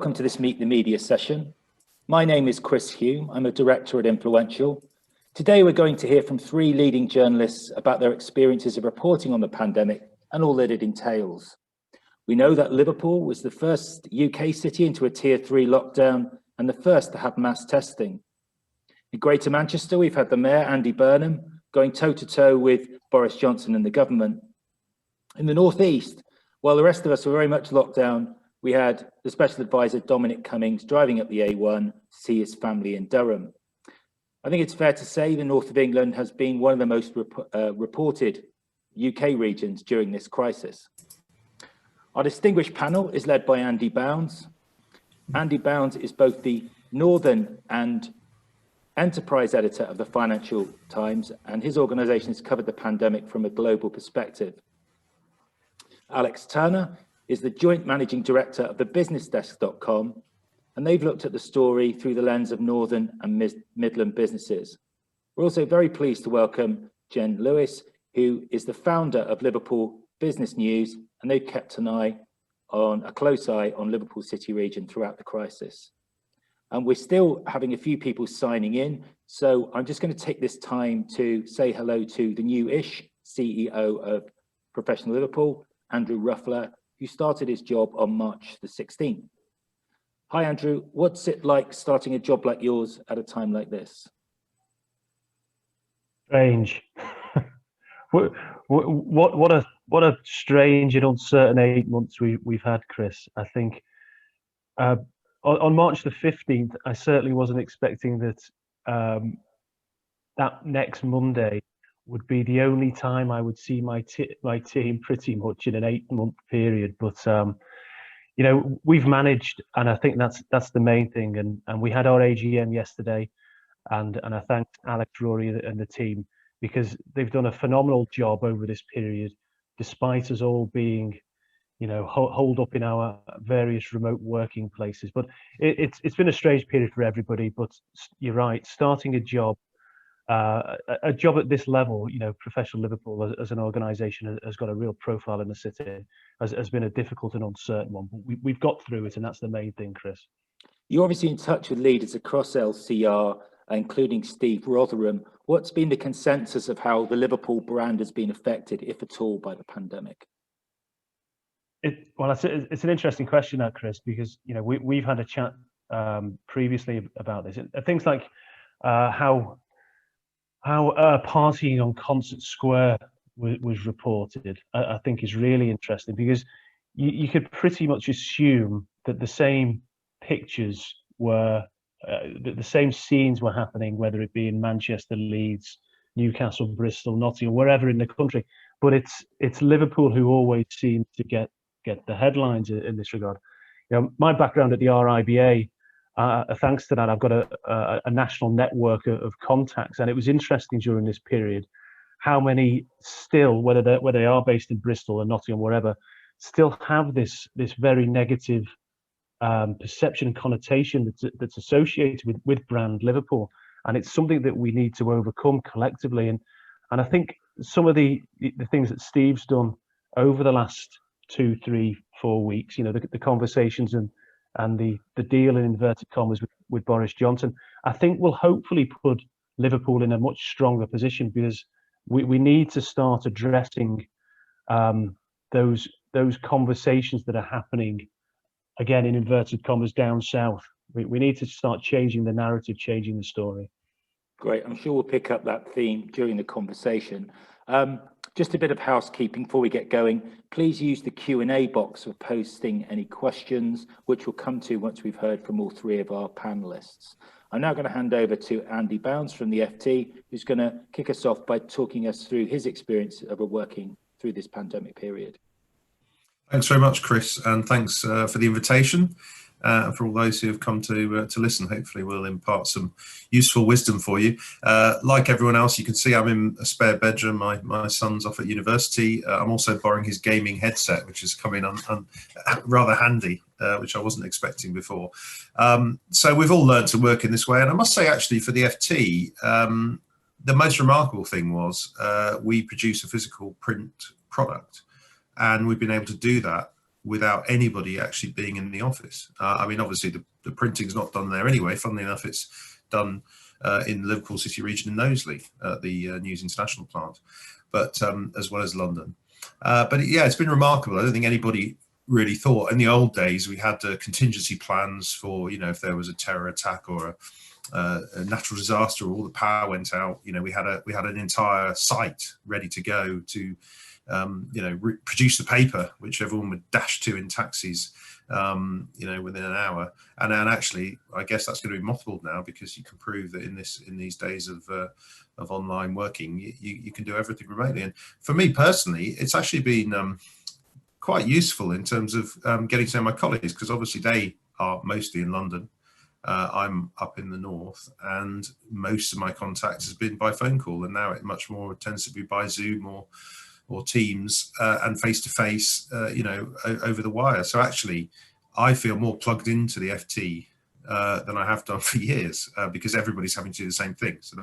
welcome to this Meet the Media session. My name is Chris Hume. I'm a director at Influential. Today we're going to hear from 3 leading journalists about their experiences of reporting on the pandemic and all that it entails. We know that Liverpool was the first UK city into a Tier 3 lockdown and the first to have mass testing. In Greater Manchester, we've had the Mayor, Andy Burnham, going toe-to-toe with Boris Johnson and the government. In the North East, while the rest of us were very much locked down, we had the Special Advisor Dominic Cummings driving up the A1 to see his family in Durham. I think it's fair to say the North of England has been one of the most reported UK regions during this crisis. Our distinguished panel is led by Andy Bounds. Andy Bounds is both the Northern and Enterprise editor of the Financial Times, and his organisation has covered the pandemic from a global perspective. Alex Turner is the joint managing director of the businessdesk.com, and they've looked at the story through the lens of Northern and Midland businesses. We're also very pleased to welcome Jen Lewis, who is the founder of Liverpool Business News, and they've kept a close eye on Liverpool City Region throughout the crisis. And we're still having a few people signing in, so I'm just going to take this time to say hello to the new-ish CEO of Professional Liverpool, Andrew Ruffler, who started his job on March the 16th. Hi, Andrew. What's it like starting a job like yours at a time like this? Strange. what a strange and uncertain 8 months we've had, Chris. I think on March the 15th, I certainly wasn't expecting that that next Monday would be the only time I would see my team pretty much in an 8-month period. But you know, we've managed, and I think that's the main thing. And we had our AGM yesterday, and I thank Alex, Rory, and the team, because they've done a phenomenal job over this period, despite us all being, you know, holed up in our various remote working places. But it's been a strange period for everybody. But you're right, starting a job at this level, you know, Professional Liverpool as an organisation has got a real profile in the city, has been a difficult and uncertain one. But we've got through it, and that's the main thing, Chris. You're obviously in touch with leaders across LCR, including Steve Rotherham. What's been the consensus of how the Liverpool brand has been affected, if at all, by the pandemic? Well, it's an interesting question, that, Chris, because, you know, we've had a chat previously about this. Things like how partying on Concert Square was reported, I think is really interesting, because you could pretty much assume that the same pictures were, the same scenes were happening, whether it be in Manchester, Leeds, Newcastle, Bristol, Nottingham, wherever in the country. But it's Liverpool who always seem to get the headlines in this regard. You know, my background at the RIBA, thanks to that, I've got a national network of contacts, and it was interesting during this period how many still, whether they are based in Bristol or Nottingham, wherever, still have this very negative perception and connotation that's associated with brand Liverpool, and it's something that we need to overcome collectively. And I think some of the things that Steve's done over the last 2, 3, 4 weeks, you know, the conversations and the deal in inverted commas with Boris Johnson, I think will hopefully put Liverpool in a much stronger position, because we need to start addressing those conversations that are happening, again, in inverted commas, down south. We need to start changing the narrative, changing the story. Great. I'm sure we'll pick up that theme during the conversation. Just a bit of housekeeping before we get going. Please use the Q&A box for posting any questions, which we'll come to once we've heard from all 3 of our panelists. I'm now going to hand over to Andy Bounds from the FT, who's going to kick us off by talking us through his experience of working through this pandemic period. Thanks very much, Chris, and thanks for the invitation. For all those who have come to listen, hopefully we'll impart some useful wisdom for you. Like everyone else, you can see I'm in a spare bedroom. My son's off at university. I'm also borrowing his gaming headset, which has come in rather handy, which I wasn't expecting before. So we've all learned to work in this way. And I must say, actually, for the FT, the most remarkable thing was we produce a physical print product, and we've been able to do that without anybody actually being in the office. I mean, obviously the printing's not done there anyway. Funnily enough, it's done in the Liverpool City Region in Knowsley, at the News International plant, but as well as London. But yeah, it's been remarkable. I don't think anybody really thought in the old days we had contingency plans for, you know, if there was a terror attack or a natural disaster or all the power went out. You know, we had an entire site ready to go to, you know, produce the paper, which everyone would dash to in taxis, you know, within an hour. And then actually, I guess that's going to be mothballed now, because you can prove that in these days of online working, you can do everything remotely. And for me personally, it's actually been quite useful in terms of getting to know my colleagues, because obviously they are mostly in London. I'm up in the north, and most of my contact has been by phone call, and now it much more tends to be by Zoom or Teams and face to face, you know, over the wire. So actually, I feel more plugged into the FT than I have done for years, because everybody's having to do the same thing. So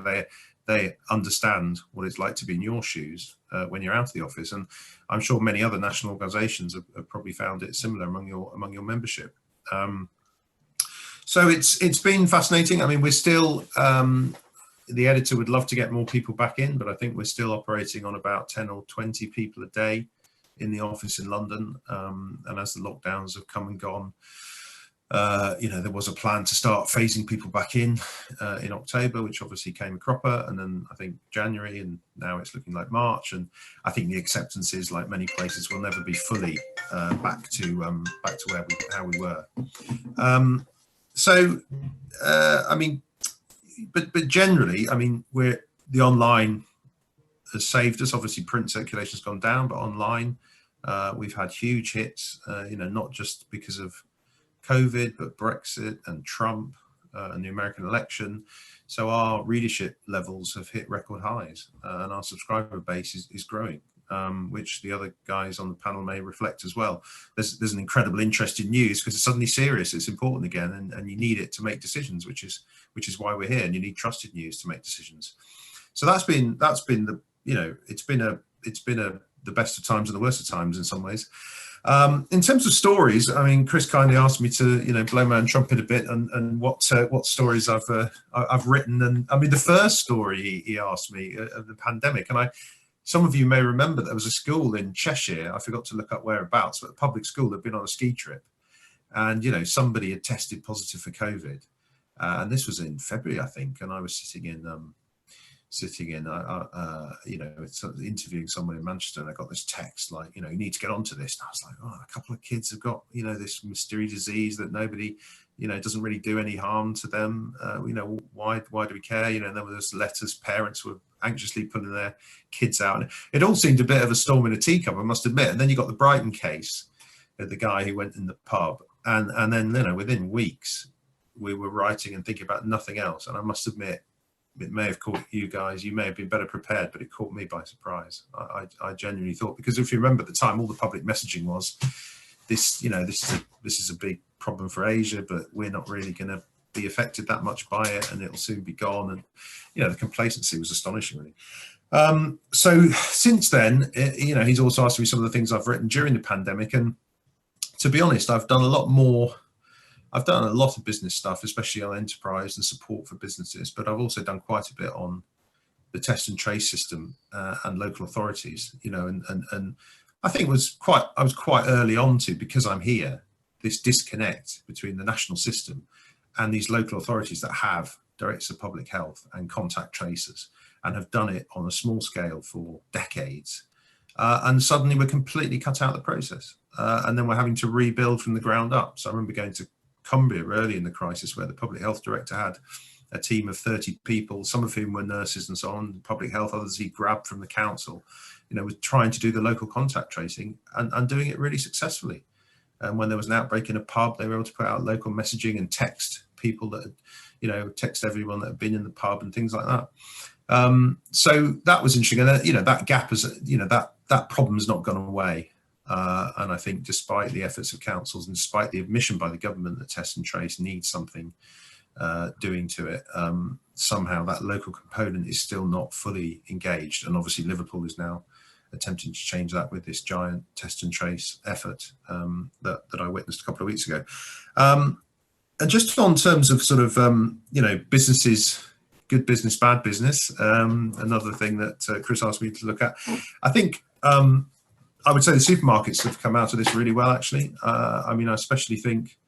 they understand what it's like to be in your shoes when you're out of the office, and I'm sure many other national organisations have probably found it similar among your membership. So it's been fascinating. I mean, we're still, the editor would love to get more people back in, but I think we're still operating on about 10 or 20 people a day in the office in London. And as the lockdowns have come and gone, you know, there was a plan to start phasing people back in October, which obviously came a cropper, and then I think January, and now it's looking like March. And I think the acceptance is, like many places, will never be fully back to how we were. So, I mean, but generally, I mean, the online has saved us. Obviously, print circulation's gone down, but online, we've had huge hits. You know, not just because of COVID, but Brexit and Trump and the American election. So our readership levels have hit record highs, and our subscriber base is growing. Which the other guys on the panel may reflect as well. There's an incredible interest in news because it's suddenly serious, it's important again, and you need it to make decisions, which is why we're here. And you need trusted news to make decisions. So that's been the, you know, it's been the best of times and the worst of times in some ways. In terms of stories, I mean, Chris kindly asked me to, you know, blow my own trumpet a bit and what stories I've written. And I mean, the first story he asked me of the pandemic, and some of you may remember there was a school in Cheshire, I forgot to look up whereabouts, but a public school had been on a ski trip, and, you know, somebody had tested positive for COVID, and this was in February, I think, and I was sitting in, you know, interviewing someone in Manchester, and I got this text like, you know, you need to get onto this. And I was like, oh, a couple of kids have got, you know, this mysterious disease that nobody, you know, doesn't really do any harm to them. You know, why do we care? You know, and then there was letters, parents were anxiously putting their kids out. And it all seemed a bit of a storm in a teacup, I must admit. And then you got the Brighton case, the guy who went in the pub, and then, you know, within weeks we were writing and thinking about nothing else. And I must admit, it may have caught you guys, you may have been better prepared, but it caught me by surprise. I genuinely thought, because if you remember at the time, all the public messaging was this, you know, this is a big problem for Asia, but we're not really going to be affected that much by it, and it'll soon be gone. And, you know, the complacency was astonishing, really. So since then, you know, he's also asked me some of the things I've written during the pandemic, and to be honest, I've done a lot of business stuff, especially on enterprise and support for businesses, but I've also done quite a bit on the test and trace system and local authorities, you know, and I think I was quite early on to, because I'm here, this disconnect between the national system and these local authorities that have directors of public health and contact tracers and have done it on a small scale for decades. And suddenly we're completely cut out of the process. And then we're having to rebuild from the ground up. So I remember going to Cumbria early in the crisis, where the public health director had a team of 30 people, some of whom were nurses and so on, public health, others he grabbed from the council, you know, was trying to do the local contact tracing and doing it really successfully. And when there was an outbreak in a pub, they were able to put out local messaging and text people that, you know, text everyone that had been in the pub and things like that. So that was interesting. And, you know, that gap is, you know, that problem's not gone away. And I think despite the efforts of councils and despite the admission by the government that test and trace needs something doing to it, somehow that local component is still not fully engaged. And obviously Liverpool is now attempting to change that with this giant test and trace effort that I witnessed a couple of weeks ago. And just on terms of sort of, businesses, good business, bad business, another thing that Chris asked me to look at, I think I would say the supermarkets have come out of this really well, actually. I especially think,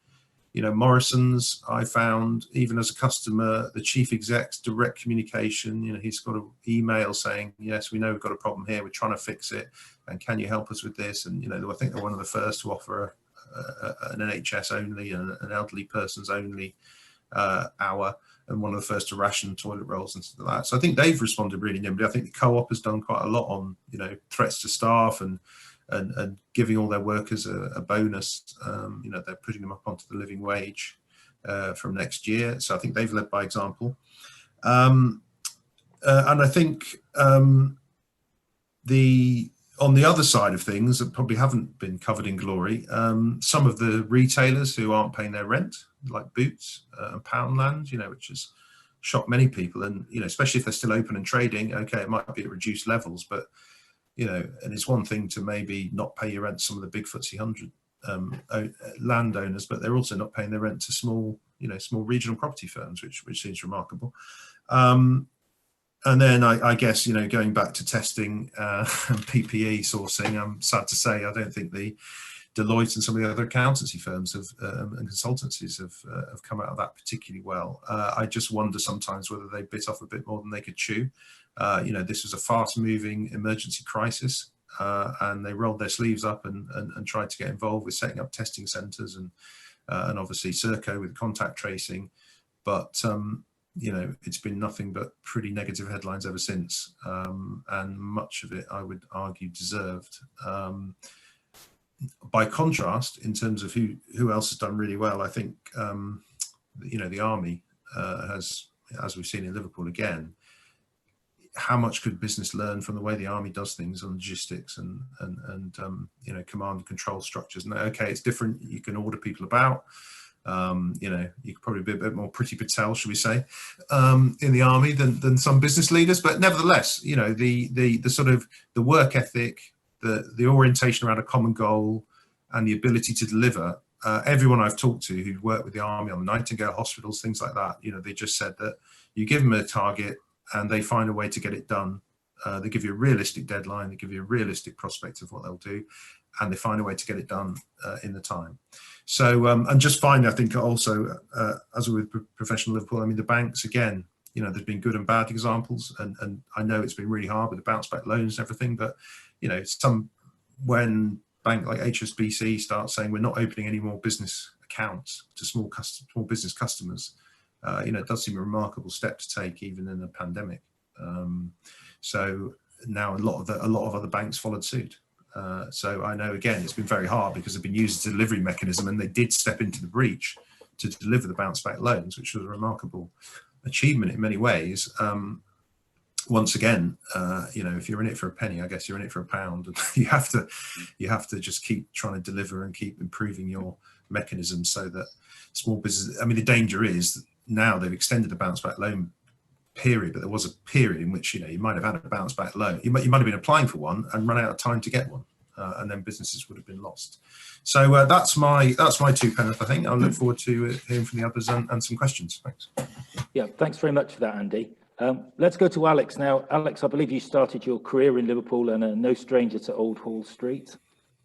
Morrison's, I found, even as a customer, the chief exec's direct communication, he's got an email saying, yes, we know we've got a problem here, we're trying to fix it, and can you help us with this? And, I think they're one of the first to offer an NHS only and an elderly person's only hour, and one of the first to ration toilet rolls and stuff like that. So I think they've responded really nimbly. I think the Co-op has done quite a lot on, threats to staff and giving all their workers a bonus. They're putting them up onto the living wage from next year. So I think they've led by example. And I think on the other side of things that probably haven't been covered in glory, some of the retailers who aren't paying their rent, like Boots and Poundland, which has shocked many people. And, especially if they're still open and trading, okay, it might be at reduced levels, but and it's one thing to maybe not pay your rent to some of the big FTSE 100 landowners, but they're also not paying their rent to small regional property firms, which seems remarkable. And then I guess, going back to testing and PPE sourcing, I'm sad to say I don't think the Deloitte and some of the other accountancy firms and consultancies have come out of that particularly well. I just wonder sometimes whether they bit off a bit more than they could chew. This was a fast-moving emergency crisis, and they rolled their sleeves up and tried to get involved with setting up testing centres and obviously Serco with contact tracing. But it's been nothing but pretty negative headlines ever since, and much of it, I would argue, deserved. By contrast, in terms of who else has done really well, I think the Army has, as we've seen in Liverpool again. How much could business learn from the way the Army does things on logistics and command and control structures? And okay, it's different. You can order people about. You could probably be a bit more Priti Patel, should we say, in the Army than some business leaders. But nevertheless, the sort of the work ethic, the orientation around a common goal, and the ability to deliver. Everyone I've talked to who worked with the Army on the Nightingale hospitals, things like that, they just said that you give them a target and they find a way to get it done. They give you a realistic deadline, they give you a realistic prospect of what they'll do, and they find a way to get it done in the time. So, and just finally, I think also, as with professional Liverpool, the banks, again, there's been good and bad examples, and I know it's been really hard with the bounce back loans and everything, but, when bank like HSBC starts saying we're not opening any more business accounts to small business customers, it does seem a remarkable step to take even in a pandemic. So now a lot of other banks followed suit. So I know, again, it's been very hard because they've been used as a delivery mechanism, and they did step into the breach to deliver the bounce back loans, which was a remarkable achievement in many ways. Once again, if you're in it for a penny, I guess you're in it for a pound. And you have to just keep trying to deliver and keep improving your mechanisms so that small business. The danger is now they've extended the bounce back loan period, but there was a period in which you might have had a bounce back loan. You might have been applying for one and run out of time to get one, and then businesses would have been lost. So that's my 2 pence, I think. I look forward to hearing from the others and some questions. Thanks. Yeah, thanks very much for that, Andy. Let's go to Alex now. Alex, I believe you started your career in Liverpool and are no stranger to Old Hall Street.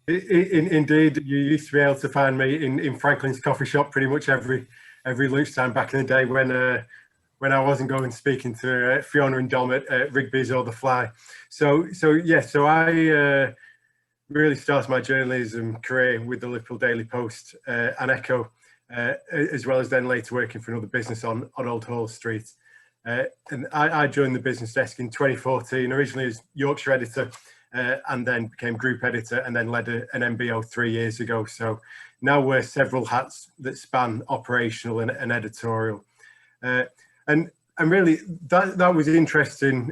Indeed, you used to be able to find me in Franklin's coffee shop pretty much every lunchtime back in the day when I wasn't going speaking to Fiona and Dom at Rigby's or The Fly. So I really started my journalism career with the Liverpool Daily Post and Echo, as well as then later working for another business on Old Hall Street. And I joined the business desk in 2014, originally as Yorkshire editor, and then became group editor, and then led an MBO 3 years ago. So now wear several hats that span operational and editorial. And really that was interesting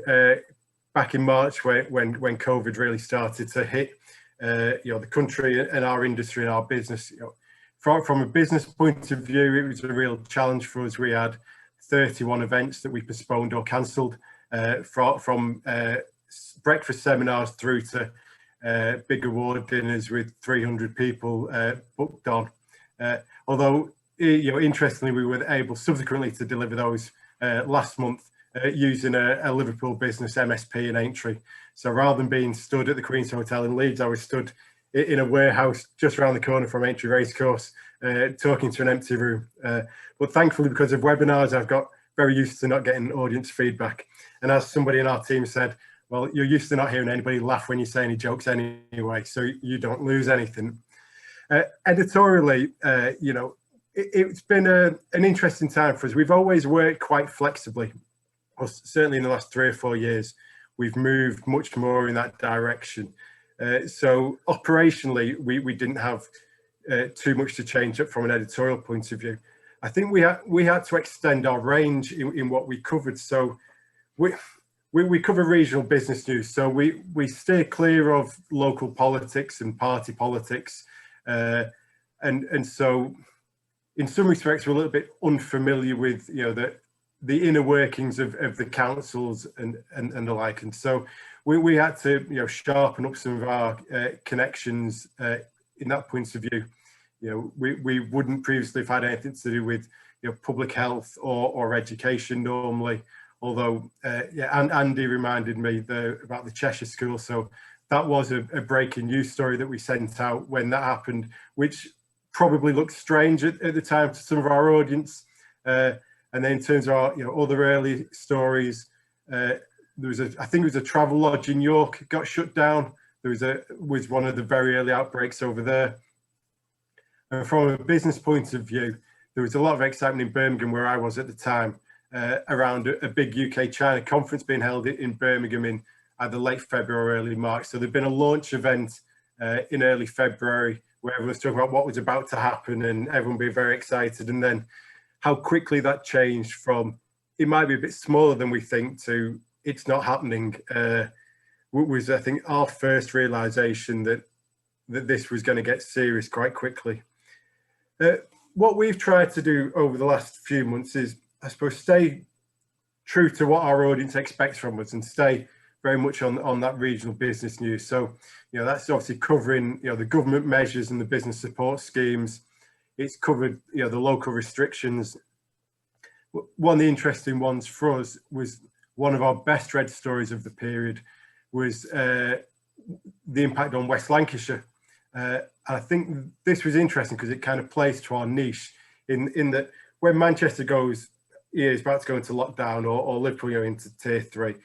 back in March when COVID really started to hit the country and our industry and our business. From a business point of view, it was a real challenge for us. We had 31 events that we postponed or cancelled from breakfast seminars through to big award dinners with 300 people booked on. Although, interestingly, we were able subsequently to deliver those last month using a Liverpool business MSP in Aintree. So rather than being stood at the Queen's Hotel in Leeds, I was stood in a warehouse just around the corner from Aintree Racecourse, talking to an empty room. But thankfully, because of webinars, I've got very used to not getting audience feedback. And as somebody in our team said, well, you're used to not hearing anybody laugh when you say any jokes anyway, so you don't lose anything. Editorially, it's been an interesting time for us. We've always worked quite flexibly. Well, certainly in the last 3 or 4 years, we've moved much more in that direction. So operationally, we didn't have too much to change up from an editorial point of view. I think we had to extend our range in what we covered. So we cover regional business news. So we steer clear of local politics and party politics. And so in some respects, we're a little bit unfamiliar with, the inner workings of the councils and the like. And so we had to, sharpen up some of our connections in that point of view. We wouldn't previously have had anything to do with, public health or education normally. Although, and Andy reminded me about the Cheshire School. So that was a breaking news story that we sent out when that happened, which probably looked strange at the time to some of our audience. And then in terms of our, other early stories, there was I think it was a travel lodge in York got shut down. There was one of the very early outbreaks over there. And from a business point of view, there was a lot of excitement in Birmingham, where I was at the time, around a big UK-China conference being held in Birmingham in either late February or early March. So there'd been a launch event in early February where everyone was talking about what was about to happen and everyone being very excited. And then how quickly that changed from it might be a bit smaller than we think to it's not happening was, I think, our first realization that this was going to get serious quite quickly. What we've tried to do over the last few months is, I suppose, stay true to what our audience expects from us and stay very much on that regional business news. So, that's obviously covering, the government measures and the business support schemes. It's covered, the local restrictions. One of the interesting ones for us was one of our best read stories of the period was the impact on West Lancashire. I think this was interesting because it kind of plays to our niche in that when Manchester is about to go into lockdown or Liverpool into tier 3,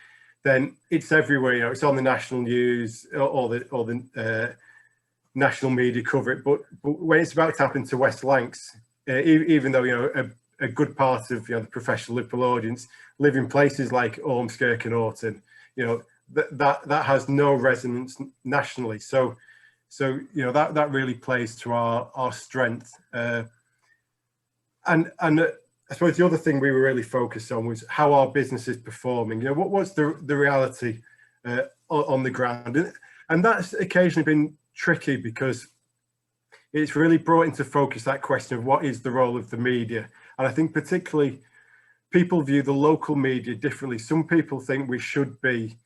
then it's everywhere. It's on the national news or the national media cover it. But when it's about to happen to West Lancs, even though a good part of the professional Liverpool audience live in places like Ormskirk and Orton, that has no resonance nationally. So that really plays to our strength. And I suppose the other thing we were really focused on was how our business is performing. What's the reality on the ground, and that's occasionally been tricky because it's really brought into focus that question of what is the role of the media. And I think particularly people view the local media differently. Some people think we should be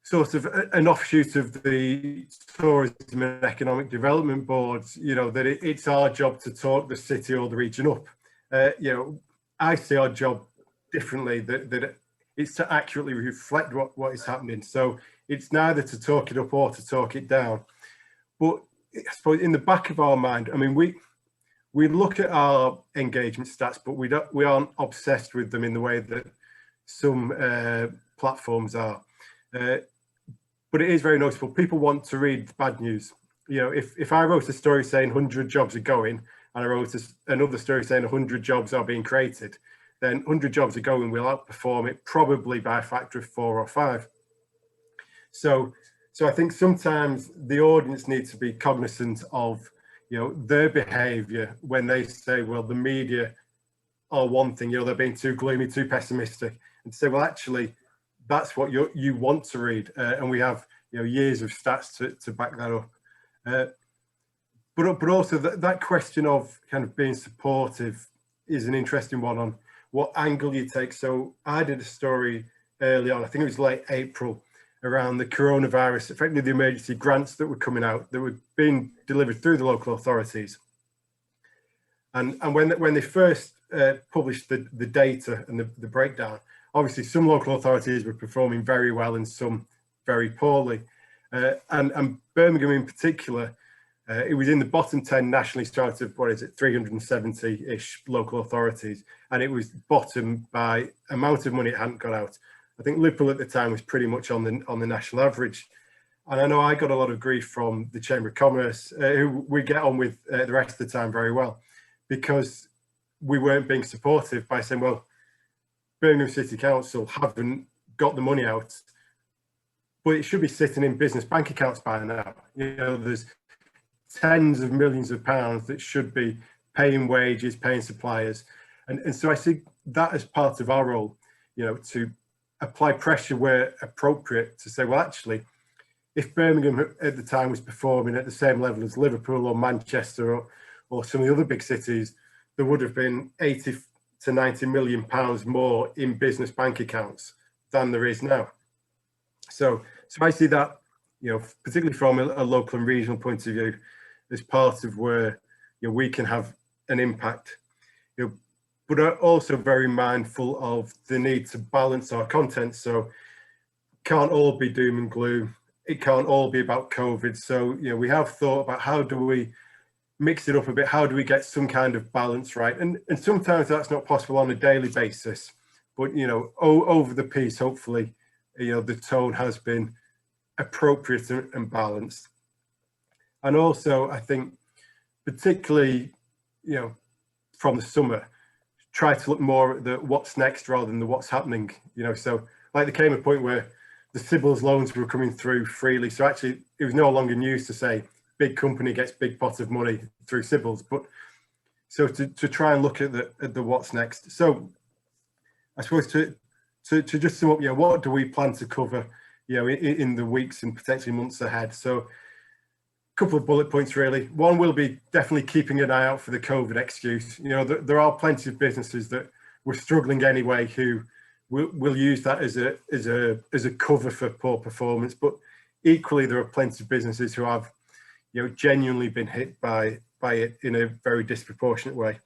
sort of an offshoot of the tourism and economic development boards, that it's our job to talk the city or the region up. I see our job differently, that it's to accurately reflect what is happening. So it's neither to talk it up or to talk it down. But I suppose in the back of our mind, I mean, we look at our engagement stats, but we aren't obsessed with them in the way that some platforms are. But it is very noticeable. People want to read the bad news. If I wrote a story saying 100 jobs are going, and I wrote another story saying 100 jobs are being created, then 100 jobs are going will outperform it probably by a factor of 4 or 5. So I think sometimes the audience needs to be cognizant of their behaviour when they say, well, the media are one thing, they're being too gloomy, too pessimistic, and say, well, actually, that's what you want to read, and we have years of stats to back that up. But also that question of kind of being supportive is an interesting one on what angle you take. So I did a story early on, I think it was late April, around the coronavirus, effectively the emergency grants that were coming out, that were being delivered through the local authorities. And when they first published the data and the breakdown, obviously some local authorities were performing very well and some very poorly. And Birmingham in particular, it was in the bottom 10 nationally, started of, 370-ish local authorities, and it was bottom by amount of money it hadn't got out. I think Liverpool at the time was pretty much on the national average. And I know I got a lot of grief from the Chamber of Commerce, who we get on with the rest of the time very well, because we weren't being supportive by saying, well, Birmingham City Council haven't got the money out, but it should be sitting in business bank accounts by now. You know, there's tens of millions of pounds that should be paying wages, paying suppliers. And so I see that as part of our role, you know, to apply pressure where appropriate to say, well, actually, if Birmingham at the time was performing at the same level as Liverpool or Manchester or some of the other big cities, there would have been 80 to 90 million pounds more in business bank accounts than there is now. So I see that, you know, particularly from a local and regional point of view, as part of where, you know, we can have an impact. You know, but are also very mindful of the need to balance our content. So it can't all be doom and gloom. It can't all be about COVID. So, you know, we have thought about how do we mix it up a bit? How do we get some kind of balance right? And sometimes that's not possible on a daily basis, but, you know, over the piece, hopefully, you know, the tone has been appropriate and balanced. And also, I think, particularly, you know, from the summer, try to look more at the what's next rather than the what's happening. You know, so like there came a point where the Sybil's loans were coming through freely. So actually, it was no longer news to say big company gets big pot of money through Sybil's, but so to try and look at the what's next. So I suppose to just sum up, yeah, what do we plan to cover, you know, in the weeks and potentially months ahead? So couple of bullet points really. One will be definitely keeping an eye out for the COVID excuse. You know, there are plenty of businesses that were struggling anyway who will use that as a cover for poor performance, but equally there are plenty of businesses who have, you know, genuinely been hit by it in a very disproportionate way.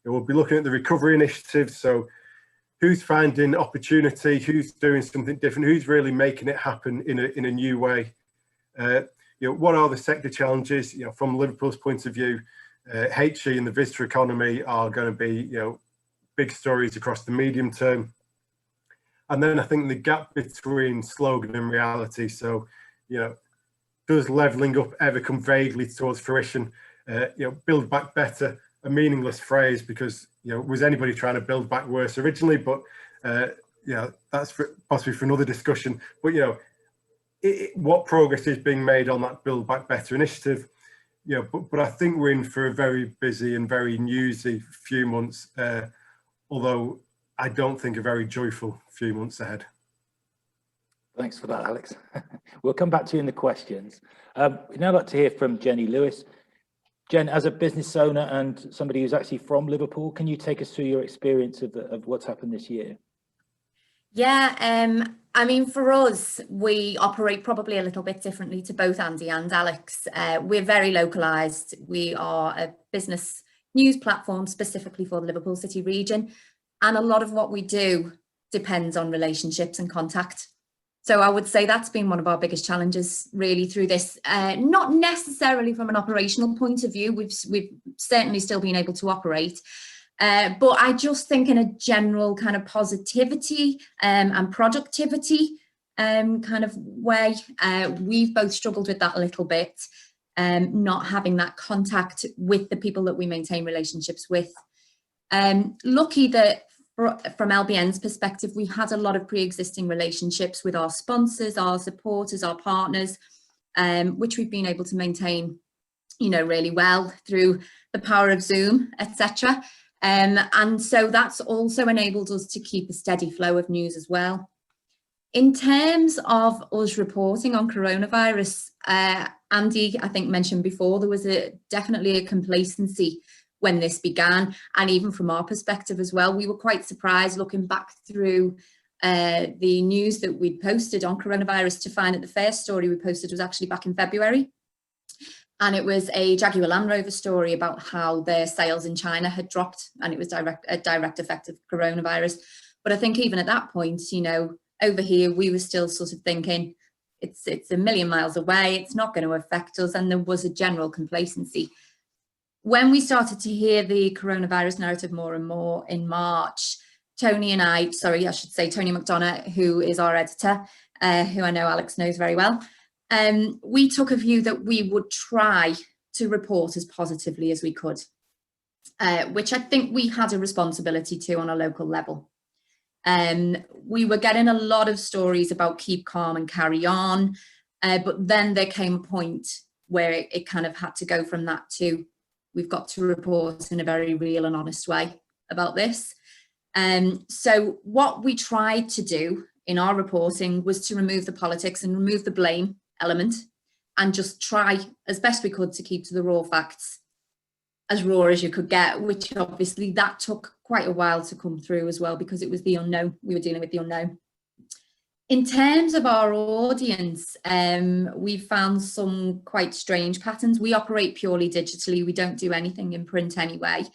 And we'll be looking at the recovery initiatives. So who's finding opportunity, who's doing something different, who's really making it happen in a new way. You know, what are the sector challenges? You know, from Liverpool's point of view, HE and the visitor economy are going to be, you know, big stories across the medium term. And then I think the gap between slogan and reality. So, you know, does levelling up ever come vaguely towards fruition? You know, build back better, a meaningless phrase because, you know, was anybody trying to build back worse originally? But, you know, that's possibly for another discussion. But, you know, what progress is being made on that Build Back Better initiative, you know, but I think we're in for a very busy and very newsy few months, although I don't think a very joyful few months ahead. Thanks for that, Alex. We'll come back to you in the questions. We'd now like to hear from Jenny Lewis. Jen, as a business owner and somebody who's actually from Liverpool, can you take us through your experience of what's happened this year? Yeah, I mean, for us, we operate probably a little bit differently to both Andy and Alex. We're very localised. We are a business news platform specifically for the Liverpool City region. And a lot of what we do depends on relationships and contact. So I would say that's been one of our biggest challenges really through this, not necessarily from an operational point of view. We've certainly still been able to operate. But I just think in a general kind of positivity and productivity kind of way, we've both struggled with that a little bit, not having that contact with the people that we maintain relationships with. Lucky that from LBN's perspective, we've had a lot of pre-existing relationships with our sponsors, our supporters, our partners, which we've been able to maintain, you know, really well through the power of Zoom, etc. And so that's also enabled us to keep a steady flow of news as well. In terms of us reporting on coronavirus, Andy, I think, mentioned before, there was definitely a complacency when this began. And even from our perspective as well, we were quite surprised looking back through the news that we'd posted on coronavirus to find that the first story we posted was actually back in February. And it was a Jaguar Land Rover story about how their sales in China had dropped, and it was a direct effect of coronavirus. But I think even at that point, you know, over here, we were still sort of thinking it's a million miles away, it's not going to affect us. And there was a general complacency. When we started to hear the coronavirus narrative more and more in March, Tony McDonough, who is our editor, who I know Alex knows very well, we took a view that we would try to report as positively as we could, which I think we had a responsibility to on a local level. We were getting a lot of stories about keep calm and carry on, but then there came a point where it kind of had to go from that to we've got to report in a very real and honest way about this. So what we tried to do in our reporting was to remove the politics and remove the blame element and just try as best we could to keep to the raw facts, as raw as you could get, which obviously that took quite a while to come through as well, because it was the unknown. We were dealing with the unknown. In terms of our audience, we found some quite strange patterns. We operate purely digitally. We don't do anything in print anyway.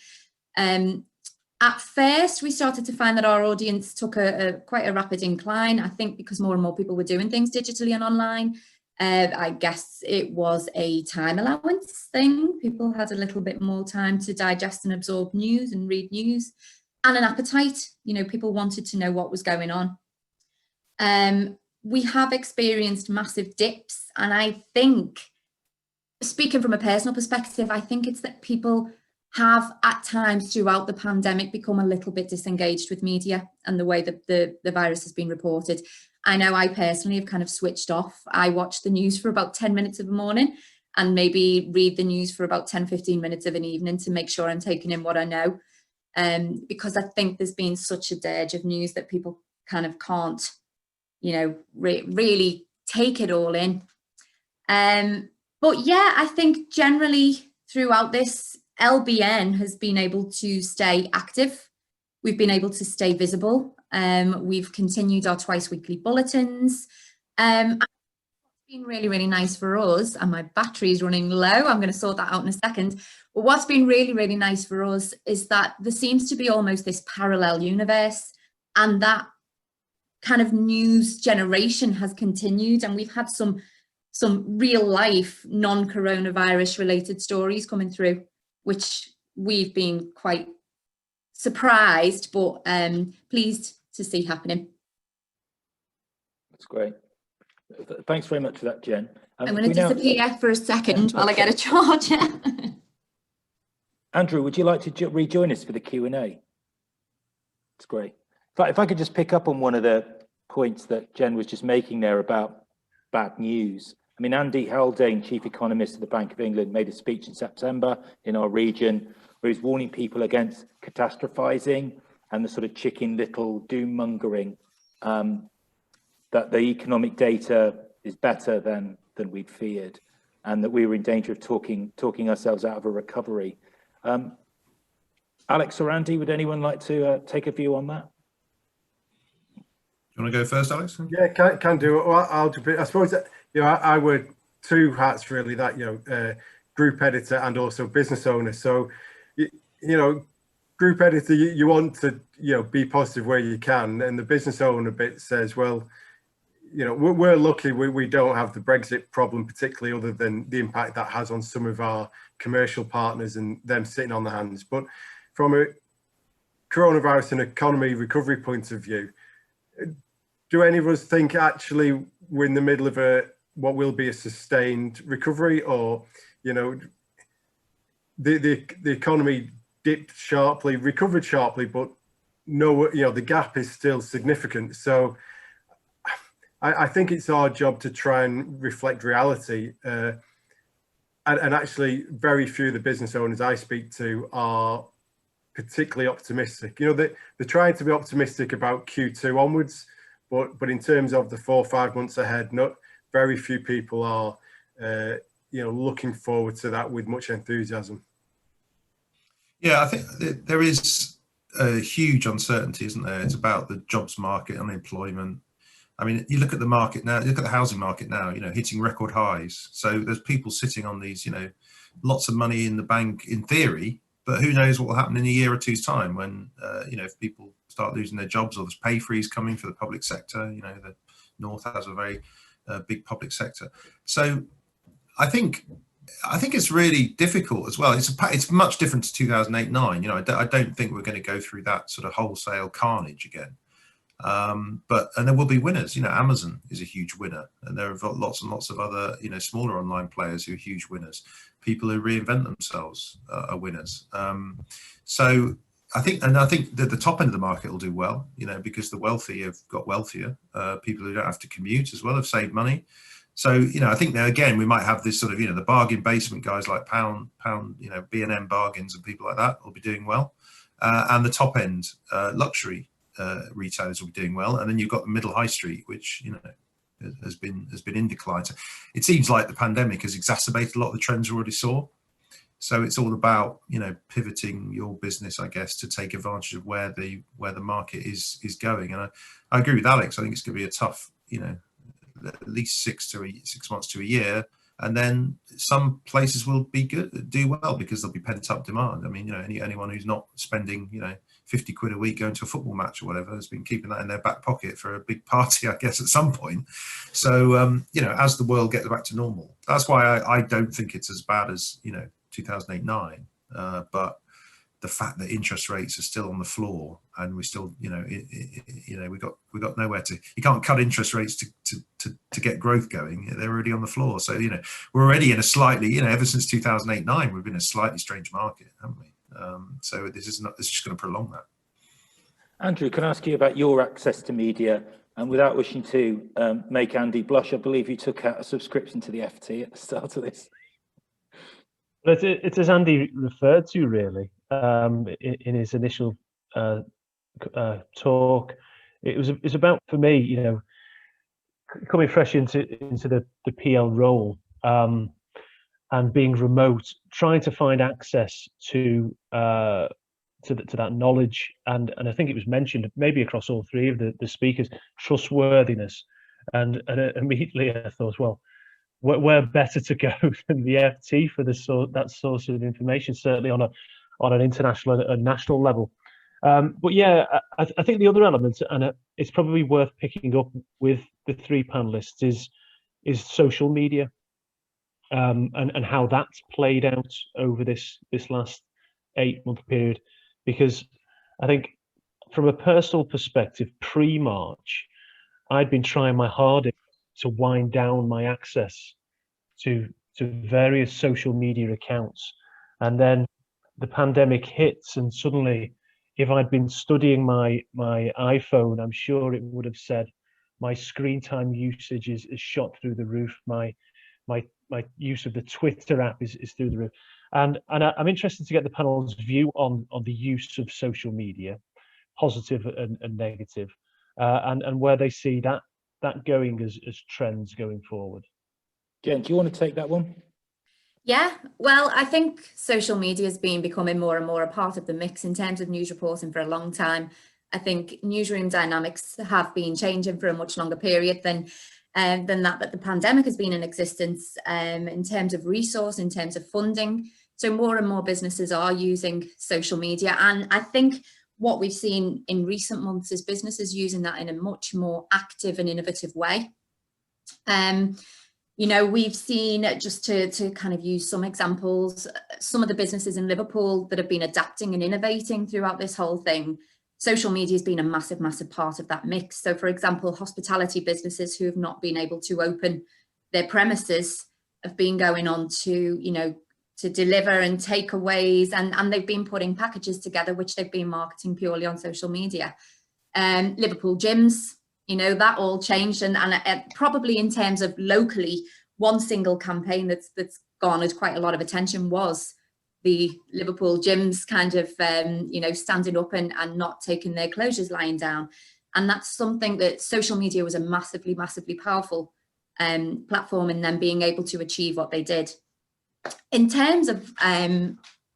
At first, we started to find that our audience took quite a rapid incline, I think because more and more people were doing things digitally and online. I guess it was a time allowance thing. People had a little bit more time to digest and absorb news and read news, and an appetite. You know, people wanted to know what was going on. We have experienced massive dips, and I think, speaking from a personal perspective, I think it's that people have at times throughout the pandemic become a little bit disengaged with media and the way that the virus has been reported. I know I personally have kind of switched off. I watch the news for about 10 minutes of the morning and maybe read the news for about 10-15 minutes of an evening to make sure I'm taking in what I know. Because I think there's been such a dirge of news that people kind of can't, you know, really take it all in. But yeah, I think generally throughout this, LBN has been able to stay active. We've been able to stay visible. We've continued our twice weekly bulletins. It's been really, really nice for us, and my battery is running low. I'm going to sort that out in a second. But what's been really, really nice for us is that there seems to be almost this parallel universe, and that kind of news generation has continued, and we've had some real life non-coronavirus related stories coming through, which we've been quite surprised but pleased to see happening. That's great. Thanks very much for that, Jen. I'm going to disappear for a second while I get a charger. Andrew, would you like to rejoin us for the Q&A? It's great. If I could just pick up on one of the points that Jen was just making there about bad news. I mean, Andy Haldane, Chief Economist of the Bank of England, made a speech in September in our region where he's warning people against catastrophizing and the sort of chicken little doom mongering, that the economic data is better than we'd feared, and that we were in danger of talking ourselves out of a recovery. Alex or Andy, would anyone like to take a view on that? You want to go first, Alex? Yeah, can do it. Well, I'll jump in. I suppose that, you know, I wear two hats really, that, you know, group editor and also business owner. So, you know, group editor, you want to, you know, be positive where you can, and the business owner bit says, well, you know, we're lucky we don't have the Brexit problem, particularly, other than the impact that has on some of our commercial partners and them sitting on their hands. But from a coronavirus and economy recovery point of view, do any of us think actually we're in the middle of what will be a sustained recovery, or, you know, the economy dipped sharply, recovered sharply, but no, you know, the gap is still significant. So I think it's our job to try and reflect reality. And actually, very few of the business owners I speak to are particularly optimistic. You know, they're trying to be optimistic about Q2 onwards, but in terms of the 4 or 5 months ahead, very few people are, you know, looking forward to that with much enthusiasm. Yeah, I think there is a huge uncertainty, isn't there? It's about the jobs market, unemployment. I mean, you look at the market now, look at the housing market now, you know, hitting record highs. So there's people sitting on these, you know, lots of money in the bank in theory, but who knows what will happen in a year or two's time when, you know, if people start losing their jobs, or there's pay freeze coming for the public sector. You know, the North has a very big public sector. So I think it's really difficult as well. It's much different to 2008-9. You know, I don't think we're going to go through that sort of wholesale carnage again. And there will be winners. You know, Amazon is a huge winner, and there are lots and lots of other, you know, smaller online players who are huge winners. People who reinvent themselves are winners. So I think that the top end of the market will do well, you know, because the wealthy have got wealthier. People who don't have to commute as well have saved money. So, you know, I think now again we might have this sort of, you know, the bargain basement guys like Pound, you know, B&M Bargains and people like that will be doing well, and the top end luxury retailers will be doing well, and then you've got the middle high street, which, you know, has been in decline. So it seems like the pandemic has exacerbated a lot of the trends we already saw. So it's all about, you know, pivoting your business, I guess, to take advantage of where the market is going. And I agree with Alex. I think it's going to be a tough, you know, at least 6 months to a year. And then some places will do well because there'll be pent up demand. I mean, you know, anyone who's not spending, you know, 50 quid a week going to a football match or whatever has been keeping that in their back pocket for a big party, I guess, at some point. So, you know, as the world gets back to normal, that's why I don't think it's as bad as, you know, 2008-9. But the fact that interest rates are still on the floor and we still, you know, we got nowhere to. You can't cut interest rates to get growth going. They're already on the floor. So, you know, we're already in a slightly, you know, ever since 2008-9, we've been in a slightly strange market, haven't we? So this is just going to prolong that. Andrew, can I ask you about your access to media? And without wishing to make Andy blush, I believe you took out a subscription to the FT at the start of this. But it's as Andy referred to, really, in his initial talk. It's about, for me, you know, coming fresh into the PL role, and being remote, trying to find access to that knowledge, and I think it was mentioned maybe across all three of the speakers, trustworthiness, and immediately I thought, well, where better to go than the FT for that source of information, certainly on an international and national level. But yeah, I think the other element, and it's probably worth picking up with the three panelists, is social media, and how that's played out over this last 8-month period. Because I think from a personal perspective, pre-March, I'd been trying my hardest to wind down my access to various social media accounts. And then the pandemic hits, and suddenly, if I'd been studying my iPhone, I'm sure it would have said my screen time usage is shot through the roof. My use of the Twitter app is through the roof. And I'm interested to get the panel's view on the use of social media, positive and negative, and where they see that going as trends going forward. Jen, do you want to take that one? Yeah, well, I think social media has been becoming more and more a part of the mix in terms of news reporting for a long time. I think newsroom dynamics have been changing for a much longer period than that the pandemic has been in existence, in terms of resource, in terms of funding. So more and more businesses are using social media. And I think what we've seen in recent months is businesses using that in a much more active and innovative way. You know, we've seen, just to kind of use some examples, some of the businesses in Liverpool that have been adapting and innovating throughout this whole thing. Social media has been a massive, massive part of that mix. So, for example, hospitality businesses who have not been able to open their premises have been going on to, you know, to deliver and takeaways, and they've been putting packages together, which they've been marketing purely on social media. Liverpool gyms, you know, that all changed, and probably in terms of locally, one single campaign that's garnered quite a lot of attention was the Liverpool gyms kind of, you know, standing up and not taking their closures lying down. And that's something that social media was a massively, massively powerful platform in them being able to achieve what they did. In terms of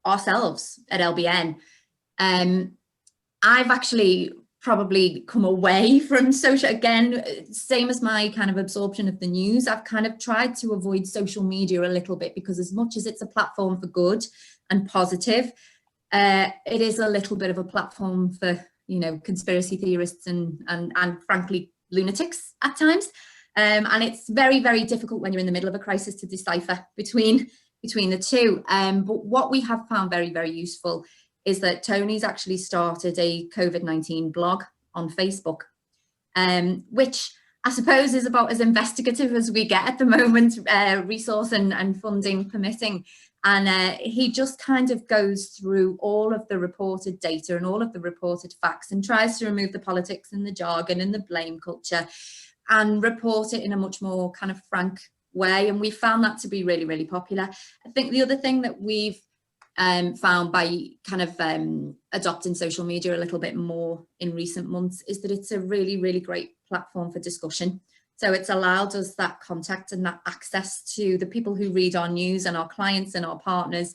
ourselves at LBN, I've actually probably come away from social, again, same as my kind of absorption of the news. I've kind of tried to avoid social media a little bit, because as much as it's a platform for good and positive, it is a little bit of a platform for, you know, conspiracy theorists and frankly lunatics at times. And it's very, very difficult when you're in the middle of a crisis to decipher between the two. But what we have found very, very useful is that Tony's actually started a COVID-19 blog on Facebook, which I suppose is about as investigative as we get at the moment, resource and funding permitting. And he just kind of goes through all of the reported data and all of the reported facts and tries to remove the politics and the jargon and the blame culture and report it in a much more kind of frank way. And we found that to be really, really popular. I think the other thing that we've found by kind of adopting social media a little bit more in recent months is that it's a really, really great platform for discussion. So it's allowed us that contact and that access to the people who read our news and our clients and our partners,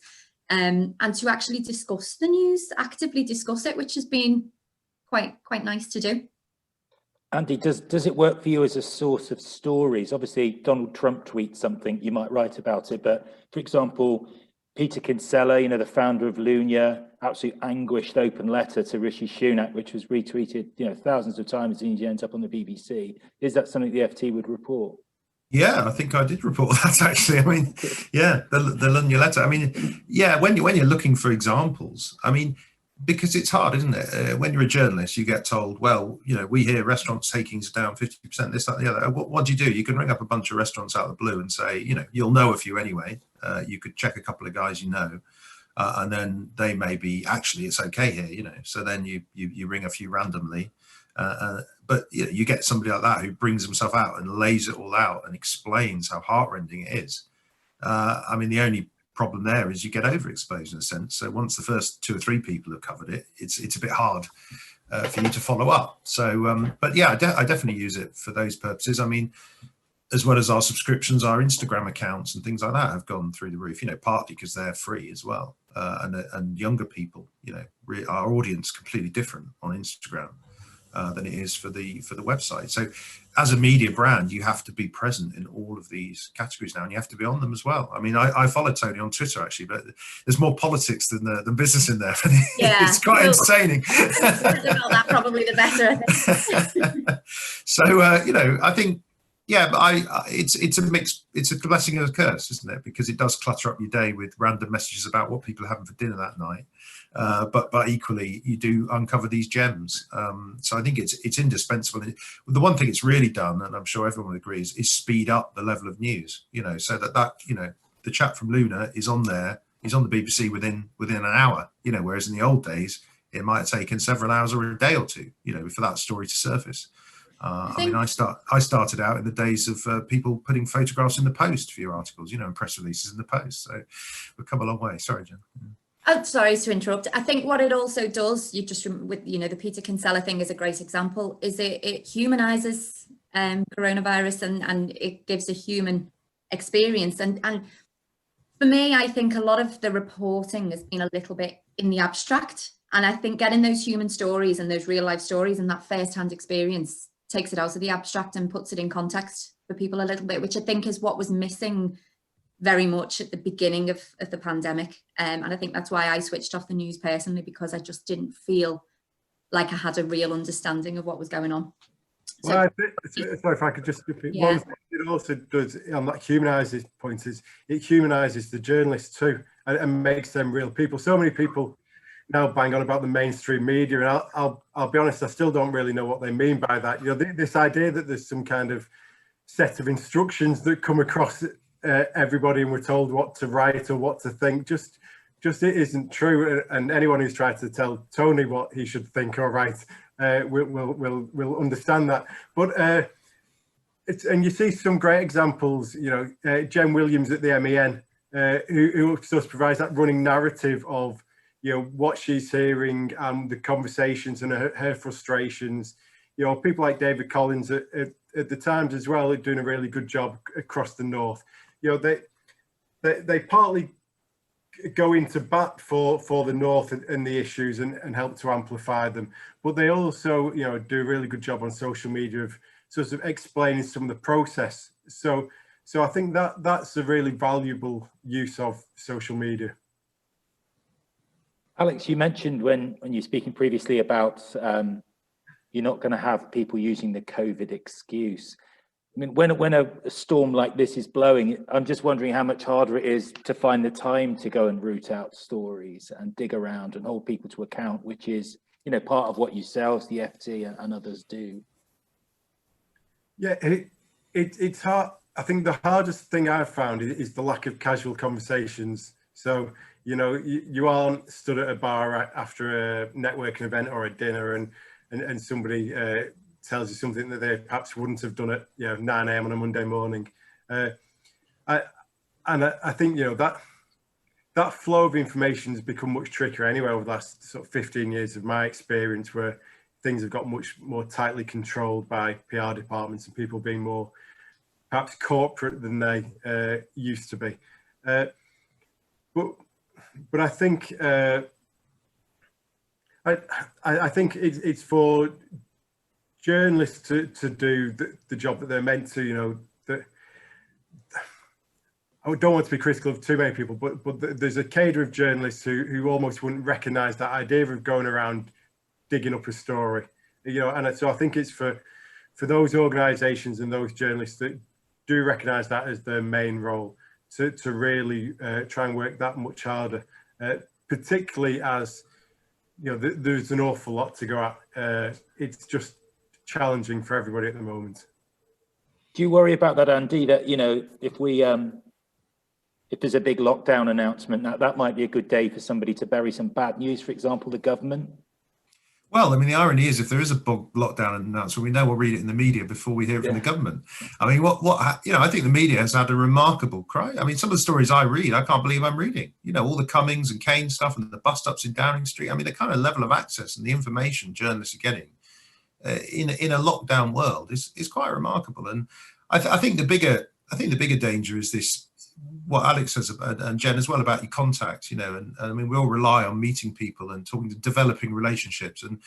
and to actually discuss the news, actively discuss it, which has been quite nice to do. Andy, does it work for you as a source of stories? Obviously, Donald Trump tweets something, you might write about it, but for example, Peter Kinsella, you know, the founder of Lunia, absolutely anguished open letter to Rishi Sunak, which was retweeted, you know, thousands of times and ends up on the BBC. Is that something the FT would report? Yeah, I think I did report that actually. I mean, yeah, the Lunia letter. I mean, yeah, when you're looking for examples, I mean, because it's hard, isn't it? When you're a journalist, you get told, well, you know, we hear restaurants takings down 50%, this, that, the other. What do you do? You can ring up a bunch of restaurants out of the blue and say, you know, you'll know a few anyway. You could check a couple of guys you know, and then they may be, actually, it's okay here, you know. So then you ring a few randomly. But you know, you get somebody like that who brings himself out and lays it all out and explains how heartrending it is. I mean, the only problem there is you get overexposed in a sense. So once the first 2 or 3 people have covered it, it's a bit hard for you to follow up. So, but yeah, I definitely use it for those purposes. I mean, as well as our subscriptions, our Instagram accounts and things like that have gone through the roof, you know, partly because they're free as well. And younger people, you know, our audience completely different on Instagram than it is for the website. So as a media brand, you have to be present in all of these categories now, and you have to be on them as well. I mean, I follow Tony on Twitter actually, but there's more politics than business in there. Yeah, it's quite entertaining. That probably the better, I think. So you know, I think, yeah, but it's a mix. It's a blessing and a curse, isn't it? Because it does clutter up your day with random messages about what people are having for dinner that night. But equally, you do uncover these gems. So I think it's indispensable. The one thing it's really done, and I'm sure everyone agrees, is speed up the level of news. You know, so that you know, the chap from Luna is on there. He's on the BBC within an hour. You know, whereas in the old days, it might have taken several hours or a day or two. You know, for that story to surface. I mean, I started out in the days of people putting photographs in the post for your articles, you know, and press releases in the post. So we've come a long way. Sorry, Jen. Oh, sorry to interrupt. I think what it also does, you just with, you know, the Peter Kinsella thing is a great example, is it humanizes coronavirus and it gives a human experience. And for me, I think a lot of the reporting has been a little bit in the abstract. And I think getting those human stories and those real life stories and that first-hand experience takes it out of the abstract and puts it in context for people a little bit, which I think is what was missing very much at the beginning of the pandemic. And I think that's why I switched off the news personally, because I just didn't feel like I had a real understanding of what was going on. So, well, I think, sorry if I could just repeat, yeah. one thing it also does on that humanises point is it humanises the journalists too, and makes them real people. So many people now bang on about the mainstream media, and I'll be honest, I still don't really know what they mean by that. You know, this idea that there's some kind of set of instructions that come across everybody and we're told what to write or what to think, just it isn't true. And anyone who's tried to tell Tony what he should think or write will understand that. But and you see some great examples, you know, Jen Williams at the MEN, who sort of provides that running narrative of, you know, what she's hearing and the conversations and her frustrations. You know, people like David Collins at the Times as well are doing a really good job across the north. You know, they partly go into bat for the North and the issues and help to amplify them. But they also, you know, do a really good job on social media of sort of explaining some of the process. So I think that's a really valuable use of social media. Alex, you mentioned when you were speaking previously about you're not going to have people using the COVID excuse. I mean, when a storm like this is blowing, I'm just wondering how much harder it is to find the time to go and root out stories and dig around and hold people to account, which is, you know, part of what yourselves, the FT and others do. Yeah, it's hard. I think the hardest thing I've found is the lack of casual conversations. So, you know, you aren't stood at a bar after a networking event or a dinner and somebody tells you something that they perhaps wouldn't have done at, you know, 9 a.m. on a Monday morning. I think, you know, that flow of information has become much trickier anyway over the last sort of 15 years of my experience, where things have got much more tightly controlled by PR departments and people being more perhaps corporate than they used to be. But I think I think it's for journalists to do the job that they're meant to. You know, that I don't want to be critical of too many people, but there's a cadre of journalists who almost wouldn't recognise that idea of going around digging up a story. You know, and so I think it's for those organisations and those journalists that do recognise that as their main role to really try and work that much harder, particularly as, you know, there's an awful lot to go at. It's just challenging for everybody at the moment. Do you worry about that, Andy, that, you know, if there's a big lockdown announcement, that might be a good day for somebody to bury some bad news, for example, the government? Well, I mean, the irony is, if there is a big lockdown announcement, we know we'll read it in the media before we hear it from the government. I mean, you know, I think the media has had a remarkable cry. I mean, some of the stories I read, I can't believe I'm reading. You know, all the Cummings and Kane stuff and the bust-ups in Downing Street. I mean, the kind of level of access and the information journalists are getting in a lockdown world is quite remarkable. And I think the bigger danger is this, what Alex says and Jen as well about your contact, you know, and I mean, we all rely on meeting people and talking to developing relationships, and,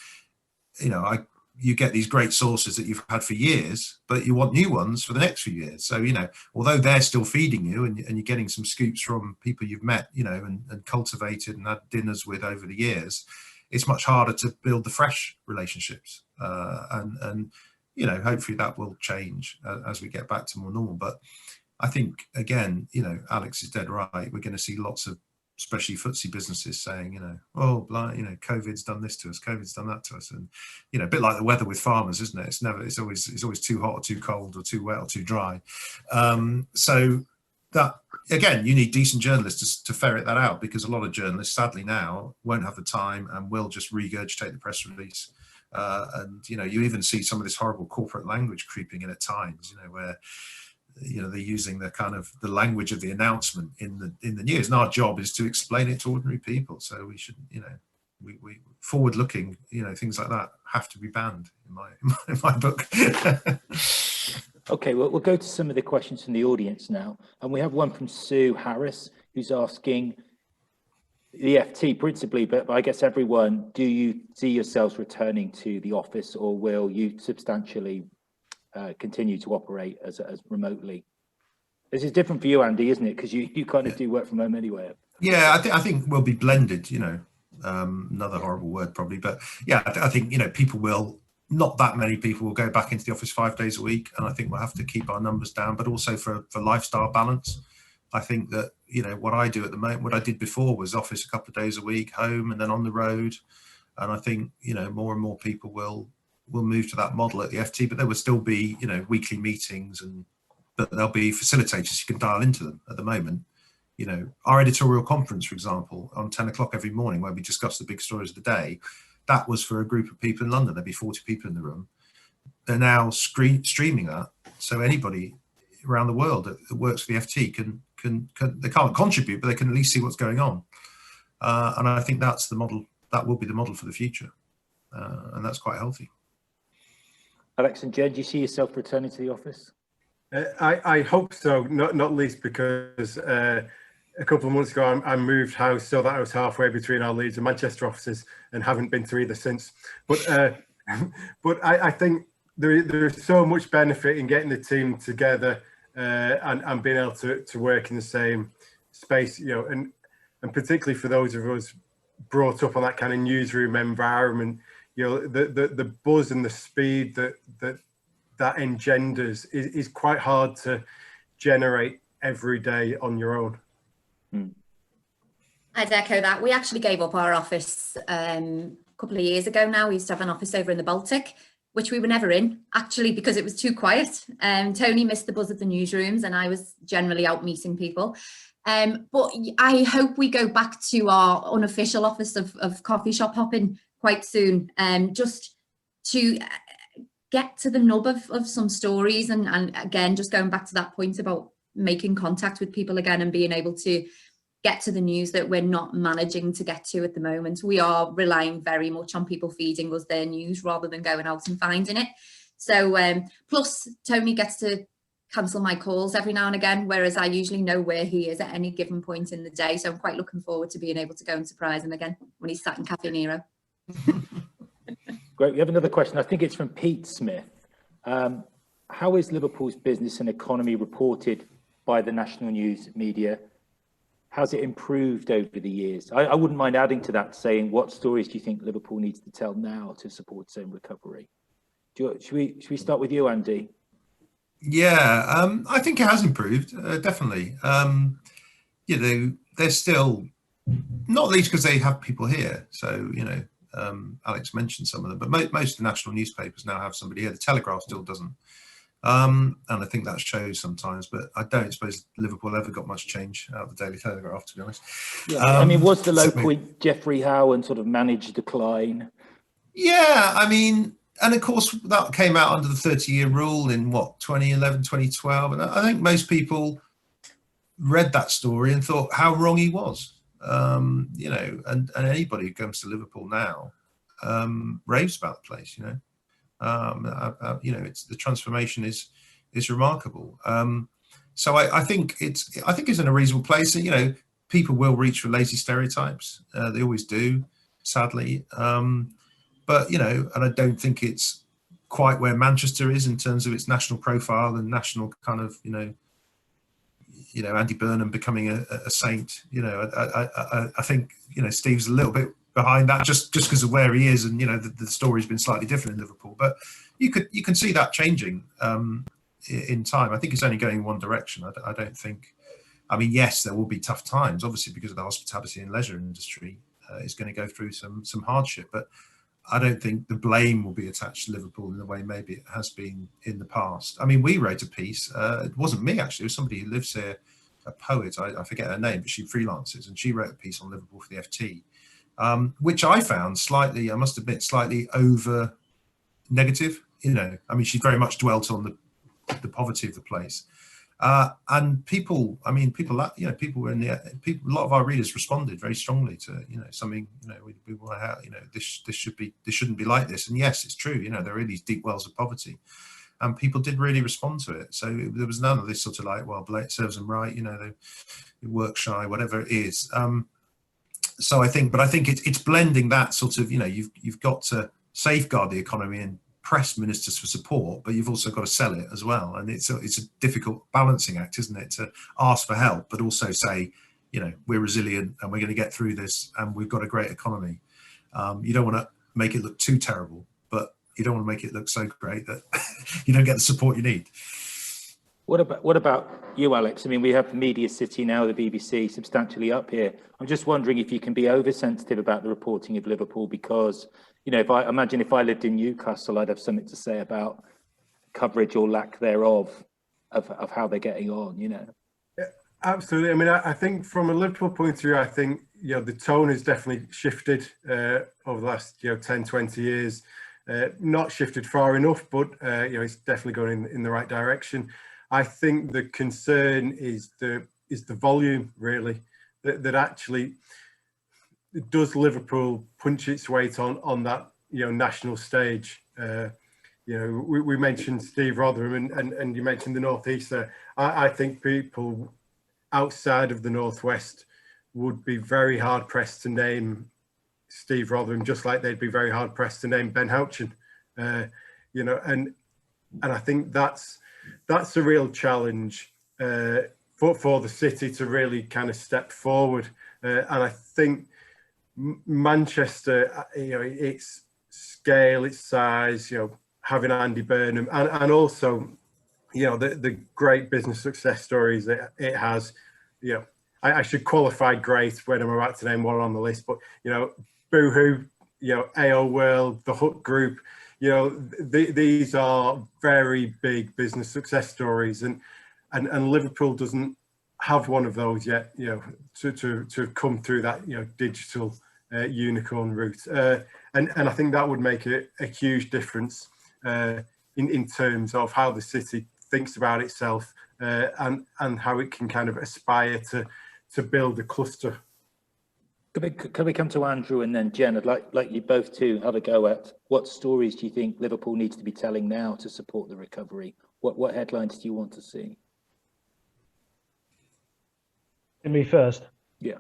you know, you get these great sources that you've had for years, but you want new ones for the next few years. So, you know, although they're still feeding you and you're getting some scoops from people you've met, you know, and cultivated and had dinners with over the years, it's much harder to build the fresh relationships. And, you know, hopefully that will change as we get back to more normal. But I think, again, you know, Alex is dead right. We're going to see lots of, especially FTSE businesses saying, you know, oh, you know, COVID's done this to us, COVID's done that to us. And, you know, a bit like the weather with farmers, isn't it? It's always too hot or too cold or too wet or too dry. So that, again, you need decent journalists to ferret that out, because a lot of journalists, sadly now, won't have the time and will just regurgitate the press release. And, you know, you even see some of this horrible corporate language creeping in at times, you know, where, you know, they're using the kind of the language of the announcement in the news, and our job is to explain it to ordinary people. So we should, you know, we forward looking, you know, things like that have to be banned in my book. Okay, well, we'll go to some of the questions from the audience now, and we have one from Sue Harris, who's asking the FT principally, but I guess everyone, do you see yourselves returning to the office, or will you substantially continue to operate as remotely? This is different for you, Andy, isn't it? Because you kind of do work from home anyway. Yeah, I think we'll be blended, you know, another horrible word probably, but yeah, I think, you know, not that many people will go back into the office 5 days a week, and I think we'll have to keep our numbers down, but also for lifestyle balance. I think that, you know, what I do at the moment, what I did before was office a couple of days a week, home, and then on the road. And I think, you know, more and more people will move to that model at the FT, but there will still be, you know, weekly meetings, but there'll be facilitators you can dial into them. At the moment, you know, our editorial conference, for example, on 10 o'clock every morning, where we discuss the big stories of the day, that was for a group of people in London. There'd be 40 people in the room. They're now streaming that, so anybody around the world that works for the FT can they can't contribute, but they can at least see what's going on. And I think that's the model. That will be the model for the future, and that's quite healthy. Alex and Jen, do you see yourself returning to the office? I hope so, not least because a couple of months ago, I moved house so that I was halfway between our Leeds and Manchester offices and haven't been to either since. But but I think there is so much benefit in getting the team together and being able to work in the same space, you know, and particularly for those of us brought up on that kind of newsroom environment, you know, the buzz and the speed that engenders is quite hard to generate every day on your own. I'd echo that. We actually gave up our office a couple of years ago now. We used to have an office over in the Baltic, which we were never in, actually, because it was too quiet. Tony missed the buzz of the newsrooms and I was generally out meeting people. But I hope we go back to our unofficial office of coffee shop hopping quite soon, just to get to the nub of some stories. And again, just going back to that point about making contact with people again and being able to get to the news that we're not managing to get to at the moment. We are relying very much on people feeding us their news rather than going out and finding it. So plus Tony gets to cancel my calls every now and again, whereas I usually know where he is at any given point in the day. So I'm quite looking forward to being able to go and surprise him again when he's sat in Cafe Nero. Great. We have another question. I think it's from Pete Smith. How is Liverpool's business and economy reported by the national news media? How's it improved over the years? I wouldn't mind adding to that, saying what stories do you think Liverpool needs to tell now to support its own recovery? Should we start with you, Andy? Yeah, I think it has improved, definitely. You know, they're still, not least because they have people here. So, you know, Alex mentioned some of them, but most of the national newspapers now have somebody here. The Telegraph still doesn't. And I think that shows sometimes, but I don't suppose Liverpool ever got much change out of the Daily Telegraph, to be honest. Yeah, I mean, was the local Geoffrey Howe and sort of managed decline? Yeah, I mean, and of course that came out under the 30-year rule in what, 2011, 2012. And I think most people read that story and thought how wrong he was. You know, and anybody who comes to Liverpool now raves about the place, you know. You know, it's the transformation is remarkable. So I think it's in a reasonable place. You know, people will reach for lazy stereotypes. They always do, sadly. But you know, and I don't think it's quite where Manchester is in terms of its national profile and national kind of, you know, Andy Burnham becoming a saint. You know, I think, you know, Steve's a little bit behind that just because of where he is, and you know the story's been slightly different in Liverpool, but you can see that changing in time. I think it's only going in one direction. I don't think, I mean, yes, there will be tough times, obviously, because of the hospitality and leisure industry is going to go through some hardship, but I don't think the blame will be attached to Liverpool in the way maybe it has been in the past. I mean, we wrote a piece, it wasn't me actually, it was somebody who lives here, a poet, I forget her name, but she freelances, and she wrote a piece on Liverpool for the FT. Which I found slightly, I must admit, slightly over negative. You know, I mean, she very much dwelt on the poverty of the place, and people. I mean, people you know, people were in the. A lot of our readers responded very strongly to, you know, something. You know, we want to have, you know, this shouldn't be like this. And yes, it's true. You know, there are these deep wells of poverty, and people did really respond to it. So there was none of this sort of like, well, it serves them right. You know, they work shy, whatever it is. So I think it's blending that sort of, you know, you've got to safeguard the economy and press ministers for support, but you've also got to sell it as well. And it's a difficult balancing act, isn't it, to ask for help, but also say, you know, we're resilient and we're going to get through this and we've got a great economy. You don't want to make it look too terrible, but you don't want to make it look so great that you don't get the support you need. What about you, Alex? I mean, we have Media City now, the BBC, substantially up here. I'm just wondering if you can be oversensitive about the reporting of Liverpool, because, you know, if I lived in Newcastle, I'd have something to say about coverage or lack thereof of how they're getting on, you know. Yeah, absolutely. I mean, I think from a Liverpool point of view, I think, you know, the tone has definitely shifted over the last, you know, 10, 20 years. Not shifted far enough, but, you know, it's definitely going in the right direction. I think the concern is the volume, really, that actually does Liverpool punch its weight on that, you know, national stage. You know, we mentioned Steve Rotherham and you mentioned the North East there. I think people outside of the Northwest would be very hard pressed to name Steve Rotherham, just like they'd be very hard pressed to name Ben Houchin. You know, and I think that's a real challenge for the city to really kind of step forward. And I think Manchester, you know, its scale, its size, you know, having Andy Burnham, and also, you know, the great business success stories that it has. You know, I should qualify great when I'm about to name one on the list, but, you know, Boohoo, you know, AO World, the Hook Group, you know, these are very big business success stories, and Liverpool doesn't have one of those yet, you know, to come through that, you know, digital unicorn route, and I think that would make a huge difference in terms of how the city thinks about itself, and how it can kind of aspire to build a cluster. Can we come to Andrew and then Jen? I'd like you both to have a go at what stories do you think Liverpool needs to be telling now to support the recovery? What headlines do you want to see? Me first. Yeah.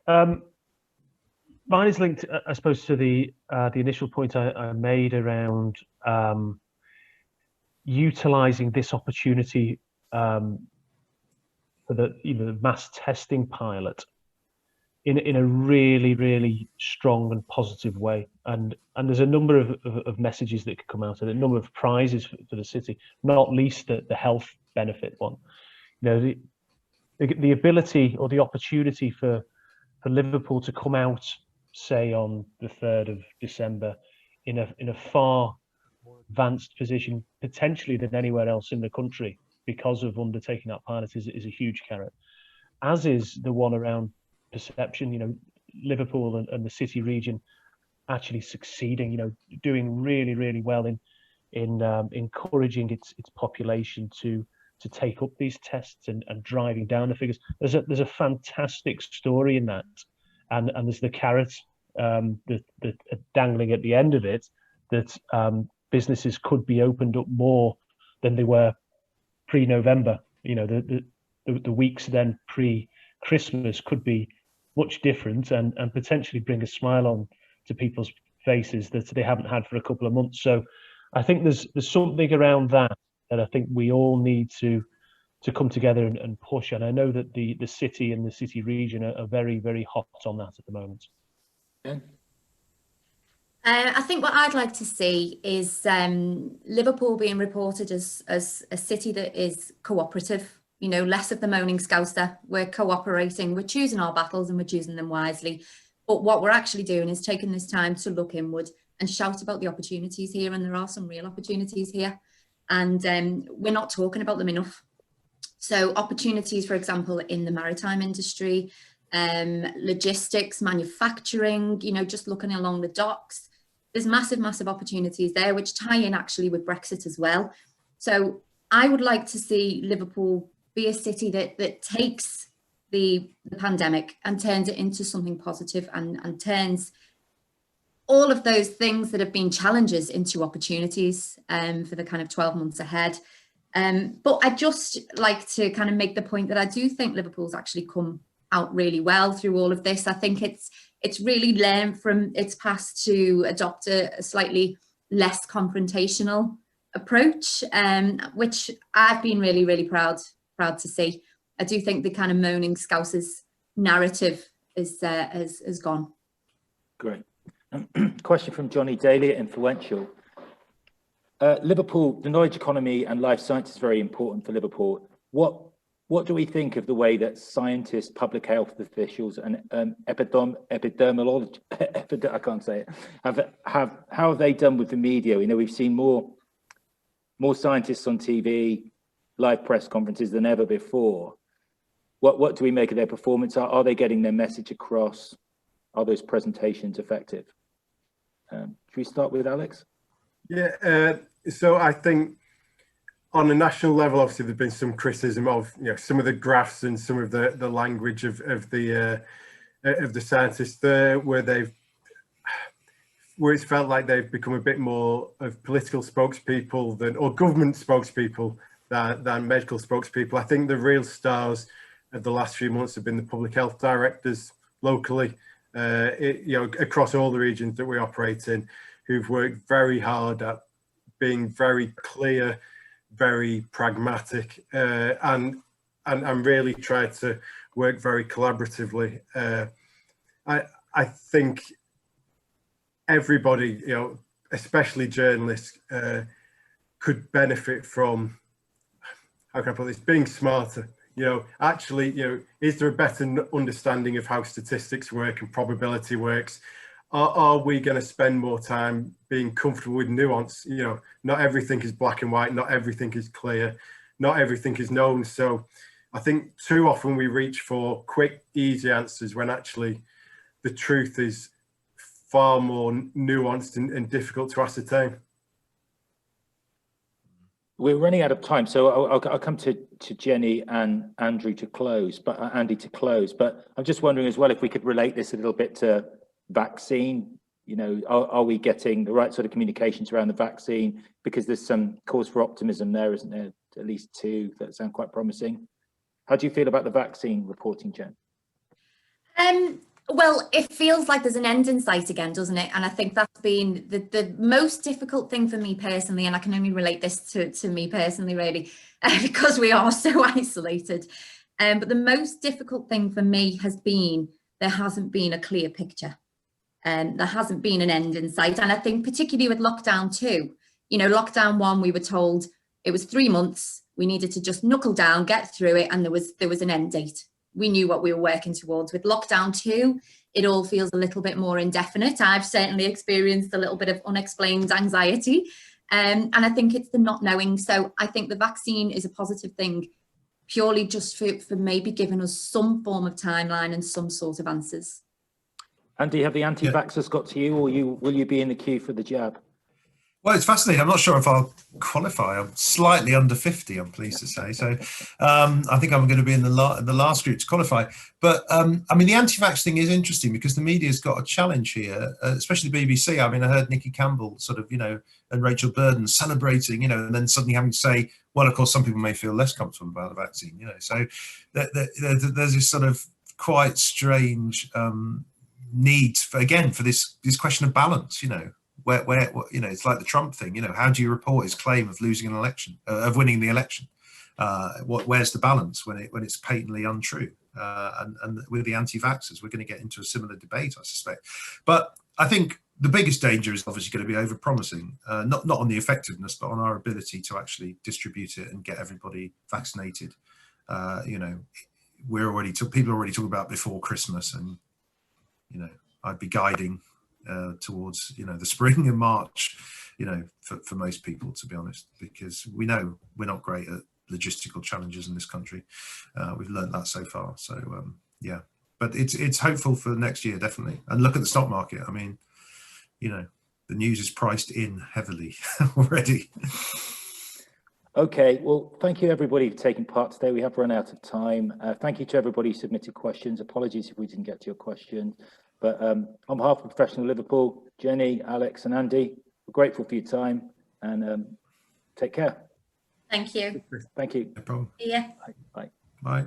Mine is linked, I suppose, to the initial point I made around utilising this opportunity for the mass testing pilot in a really strong and positive way, and there's a number of messages that could come out of it, a number of prizes for the city, not least the health benefit one. You know, the ability or the opportunity for Liverpool to come out, say on the 3rd of December, in a far more advanced position potentially than anywhere else in the country because of undertaking that pilot is a huge carrot, as is the one around perception. You know, Liverpool and the city region actually succeeding, you know, doing really well in encouraging its population to take up these tests and driving down the figures. There's a fantastic story in that, and there's the carrot that dangling at the end of it, that businesses could be opened up more than they were pre-November. You know, the weeks then pre-Christmas could be much different and potentially bring a smile on to people's faces that they haven't had for a couple of months. So I think there's something around that I think we all need to come together and push. And I know that the city and the city region are very hot on that at the moment. Yeah. I think what I'd like to see is Liverpool being reported as a city that is cooperative. You know, less of the moaning Scouser. We're cooperating, we're choosing our battles and we're choosing them wisely. But what we're actually doing is taking this time to look inward and shout about the opportunities here, and there are some real opportunities here. And we're not talking about them enough. So opportunities, for example, in the maritime industry, logistics, manufacturing, you know, just looking along the docks, there's massive opportunities there, which tie in actually with Brexit as well. So I would like to see Liverpool be a city that takes the pandemic and turns it into something positive, and turns all of those things that have been challenges into opportunities for the kind of 12 months ahead. But I'd just like to kind of make the point that I do think Liverpool's actually come out really well through all of this. I think it's really learned from its past to adopt a slightly less confrontational approach, which I've been really proud to see. I do think the kind of moaning Scousers narrative has gone. Great. Question from Johnny Daly at Influential. Liverpool, the knowledge economy and life science is very important for Liverpool. What do we think of the way that scientists, public health officials, and epidemiologists, I can't say it, how have they done with the media? You know, we've seen more scientists on TV, live press conferences than ever before. What do we make of their performance? Are they getting their message across? Are those presentations effective? Should we start with Alex? Yeah, so I think on a national level, obviously there's been some criticism of, you know, some of the graphs and some of the language of the scientists there, where it's felt like they've become a bit more of political spokespeople or government spokespeople than medical spokespeople. I think the real stars of the last few months have been the public health directors locally, across all the regions that we operate in, who've worked very hard at being very clear, very pragmatic, and really tried to work very collaboratively. I think everybody, especially journalists, could benefit from, how can I put this, being smarter. Actually, is there a better understanding of how statistics work and probability works? Are we going to spend more time being comfortable with nuance? Not everything is black and white, not everything is clear, not everything is known. So I think too often we reach for quick, easy answers when actually the truth is far more nuanced and difficult to ascertain. We're running out of time, so I'll come to Jenny and Andrew to close, but Andy to close. But I'm just wondering as well if we could relate this a little bit to vaccine. Are we getting the right sort of communications around the vaccine? Because there's some cause for optimism there, isn't there? At least two that sound quite promising. How do you feel about the vaccine reporting, Jen? Well, it feels like there's an end in sight again, doesn't it? And I think that's been the most difficult thing for me personally, and I can only relate this to me personally, really, because we are so isolated. But the most difficult thing for me has been there hasn't been a clear picture, and there hasn't been an end in sight. And I think particularly with lockdown 2, lockdown 1, we were told it was 3 months. We needed to just knuckle down, get through it, and there was an end date. We knew what we were working towards. With lockdown 2, it all feels a little bit more indefinite. I've certainly experienced a little bit of unexplained anxiety. And I think it's the not knowing. So I think the vaccine is a positive thing, purely just for maybe giving us some form of timeline and some sort of answers. Andy, have the anti-vaxxers got to you, or will you be in the queue for the jab? Well, it's fascinating. I'm not sure if I'll qualify. I'm slightly under 50, I'm pleased to say. So I think I'm going to be in the last group to qualify. But I mean, the anti-vax thing is interesting because the media's got a challenge here, especially the BBC. I mean, I heard Nikki Campbell sort of, and Rachel Burden celebrating, and then suddenly having to say, well, of course, some people may feel less comfortable about the vaccine, So there's this sort of quite strange need for this question of balance, where it's like the Trump thing, how do you report his claim of losing an election, of winning the election? Where's the balance when it's patently untrue? And with the anti-vaxxers, we're going to get into a similar debate, I suspect. But I think the biggest danger is obviously going to be over-promising, not on the effectiveness, but on our ability to actually distribute it and get everybody vaccinated. People are already talking about before Christmas, and I'd be guiding towards the spring and March, for most people, to be honest, because we know we're not great at logistical challenges in this country. We've learned that so far. So yeah, but it's hopeful for next year, definitely. And look at the stock market. I mean, the news is priced in heavily already. Okay, well, thank you everybody for taking part today. We have run out of time. Thank you to everybody who submitted questions. Apologies if we didn't get to your question. But on behalf of Professional Liverpool, Jenny, Alex and Andy, we're grateful for your time, and take care. Thank you. Thank you. No problem. See ya. Bye. Bye.